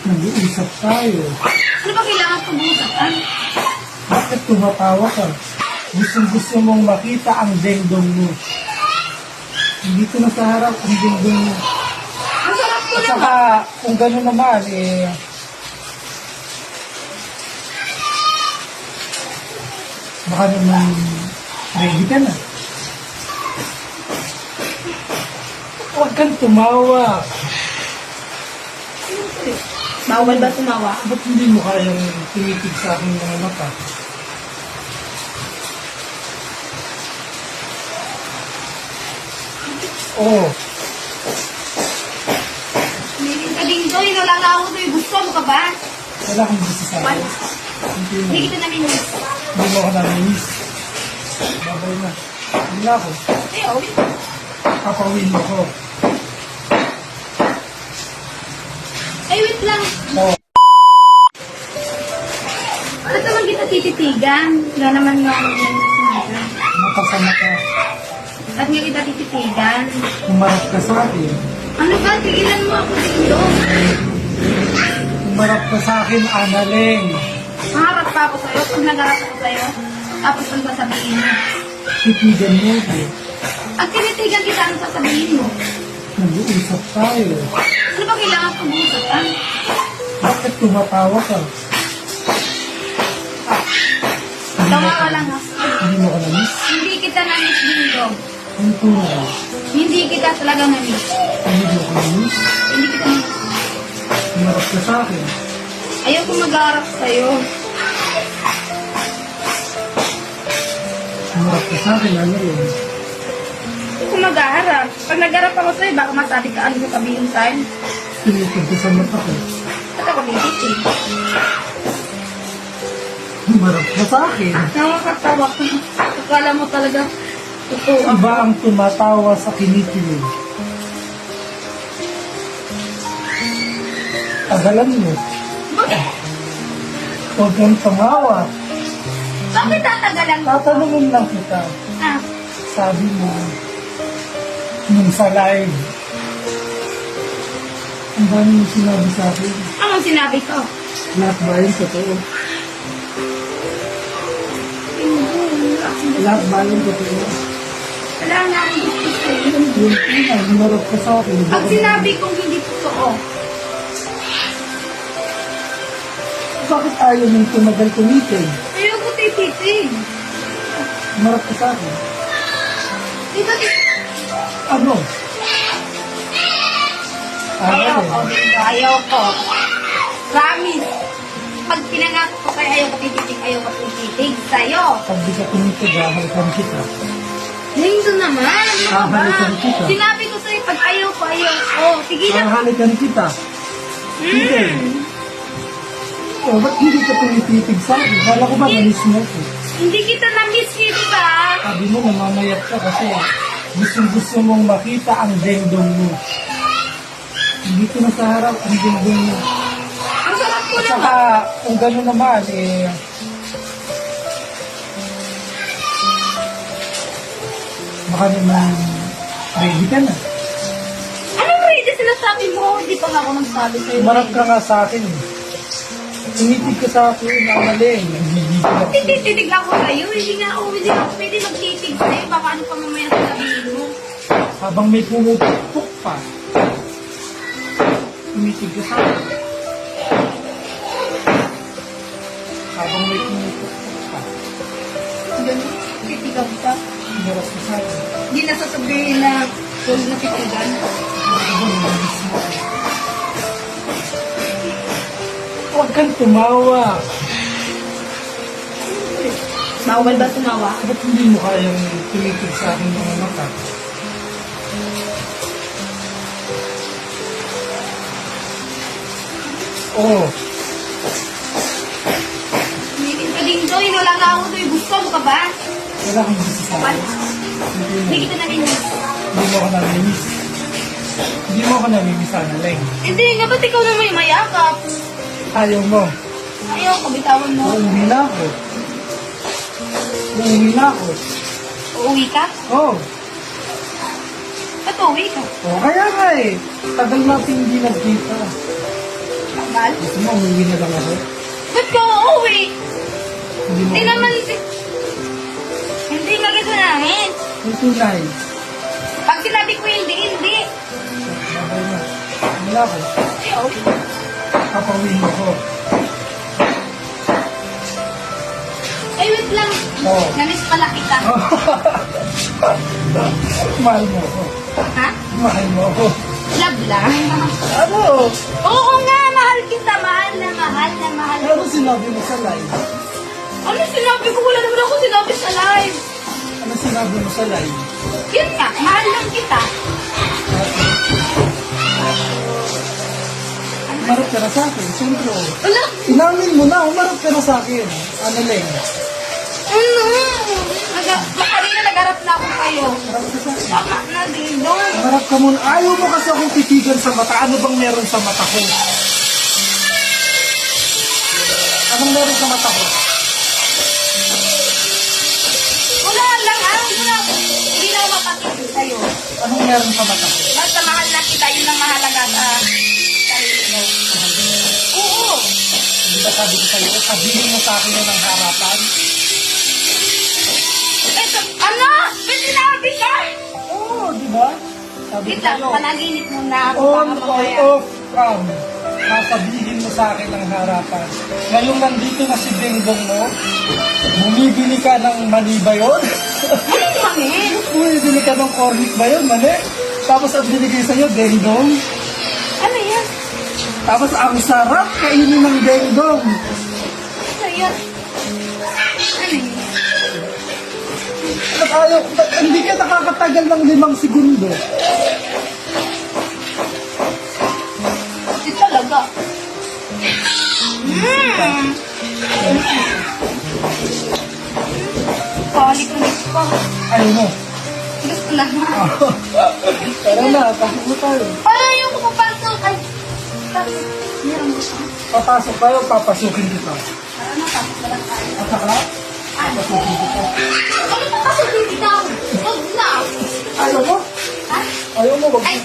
Nag-uusap tayo. Ano ba kailangan pag-uusapan? Bakit tumatawa ka? Gusto mong makita ang dengdong mo. Dito na sa harap ang dengdong mo. Ang sarap ko At naman. saka, kung gano'n naman, baka naman ready ka na. Huwag kang tumawa. Bawal ba tumawa? Ba't hindi mo kayang tumitig sa aking mga mata? Oo. Hindi ka din doy. Nalala ako doy. Gusto mo ka ba? Wala kang gusto sa akin. Wala. Hindi mo. Hindi kita naminis. Hindi mo ako naminis. Babay na. Hindi na ako. Ayaw. Papawin mo ko. Ay, wait lang. Oo. Ba't naman kita tititigan? Wala naman nga ako yan. Makasama ka. Ba't nga kita tititigan? Umarap ka sa akin. Ano ba? Tigilan mo ako dito. Umarap ka sa akin, Analeng. Maharap pa ako sa'yo. Pag nagharap ako sa'yo, tapos ano sasabihin mo? Titigan mo ko. At tinitigan kita, ano sasabihin mo? Nag-uusap tayo. Ano ba kailangan pag-uusapan? Bakit tumatawa ka? Tawa ka lang ha. Hindi mo ka namiss? Hindi kita na-miss dito. Ang tunay. Hindi kita talaga na-miss. Hindi mo ka namiss? Hindi kita na-miss. Umarap ka sa akin. Ayaw ko mag-aarap sa'yo. Umarap ka sa akin, Analeng. Ayaw ko mag-aarap. Pag nag-aarap ako sa'yo, baka masabi ka ano sabihin sa'yo. Tinitig ka sa mata ko. At ako nititig. Umarap ka sa akin. Nakakatawa ka. Akala mo talaga totoo ako. Iba ang tumatawa sa kinikilig. Tagalan mo. Bakit? Huwag kang tumawa. Bakit tatagalan mo? Tatanungin lang kita. Ah, Sabi mo, nung sa live, ang dami mo sinabi sa akin. anong sinabi ko? Lahat ba yun totoo? Lahat ba yun totoo? Wala na akong gusto sa'yo. Yung una, hinarap ka sa akin. Pag sinabi kong hindi totoo, Bakit ayaw mong tumagal tumitig? ayaw ko tititig. Humarap ka sa akin. Dito, dito. Ano? Ayaw ko Ano? dito. Ayaw ko. Promise. Pag pinangako ko kayo, ayaw ko tititig, ayaw ko tititig sa'yo. Pag di ka tumitig, hahalikan kita. Hindi naman. Ano ka ba? Hahalikan kita. Sinabi ko sa'yo, pag ayaw ko, ayaw ko. Sige na. Hahalikan kita. Titig. Oh, ba't hindi ka tumititig sa akin? Kala ko ba nalis mo ko? Hindi kita na-miss kita. Sabi mo, namamayat ka kasi gusto mong makita ang dengdong mo. Dito na sa harap ang dengdong mo. Ang sarap ko At naman. saka, kung gano'n naman, baka naman ready ka na. Anong ready sinasabi mo? Hindi pa nga ako nagsabi sa'yo. Umarap ka nga sa akin. Tumitig ka sa akin, Analeng. Nagigigil ako. Tititig ako sa'yo. Hindi ako pwede magtitig sa'yo. Baka ano pa mamaya sasabihin mo. Habang may pumupukpuk pa, tumitig ka sa akin. Habang may pumupukpuk pa, Ganun. Titigan ka. umarap ka sa akin. Hindi na sasabihin na huwag na titigan. Huwag kang tumawa. Bawal ba tumawa? Ba't hindi mo kayang tumitig sa aking mga mata? Oo. Hindi ka din doy. Nalala ako doy. Gusto mo ka ba? Wala kang gusto sa akin. Wala. Hindi kita naminis. Hindi mo ako namimiss. Hindi mo ako namimiss, Analeng. Hindi nga. Ba't ikaw naman yung mayakap? Ayaw mo. Ayaw ko. Bitawan mo. Uuwi na ako. Uuwi na ako. Uuwi ka? Oo. Ba't uuwi ka? Oh, kaya nga eh. Tagal natin hindi nagkita. mahal? Gusto mo, umuwi na lang ako? Ba't ka uuwi? Hindi mo Hindi naman, hindi nga gusto namin. Yung tunay. Pag sinabi ko hindi, hindi. Babay na. Wala ko. Ayaw. Papawin mo ko. Ay, wait lang. Oo. Namiss pala kita. Mahal mo ako. Ha? Mahal mo ako. Love lang. Ano? Oo nga, mahal kita. Mahal na mahal na mahal. Ano sinabi mo sa live? Ano sinabi ko? Wala naman ako sinabi sa live. Ano sinabi mo sa live? Yun nga, mahal lang kita. Umarap ka na sa akin. Siyempre. Wala. Inamin mo na. Umarap ka na sa akin. Ano, Leng? Ano? Kanina nag-harap na ako kayo. Umarap ka sa akin. Tama na, ding-dong. Umarap ka muna. Ayaw mo kasi akong titigan sa mata. Ano bang meron sa mata ko? Anong meron sa mata ko? Wala lang, wala. Hindi na ako mapatigil sa'yo. Anong meron sa mata ko? Basta mahal na kita, yun ang mahalaga sa sarili mo. Oo. Hindi ba sabi ko sa'yo, sabihin mo sa akin yun ng harapan? Ito, ano? May sinabi ka? Oo, di ba? Sabi ko Wait lang, sa'yo, panaginip muna ako. on baka or mamaya. off cam, sasabihin mo sa akin ng harapan. Ngayong nandito na si Dingdong mo, bumibili ka ng mani ba yun? Ano mamin? Bumibili ka ng cornic ba yun, mani? Tapos ang binigay sa'yo, Dingdong. Ano yan? Tapos ang sarap kainin ng Dingdong. Ano yan? Ano yan? At ayaw, hindi ka nakakatagal ng 5 segundo. Hindi talaga. Palik-ulit pa. Ayaw mo. Gusto na. Tara na, pasok mo tayo. Ay, ayoko papasok. Ay, tapos, meron mo pa. Papasok tayo, papasukin kita. Tara na, tapos na lang tayo. At saka, Ay, papasukin kita. ano papasok din kita? Huwag na. Ayaw mo? Ha? Ayaw mo, wag Ay,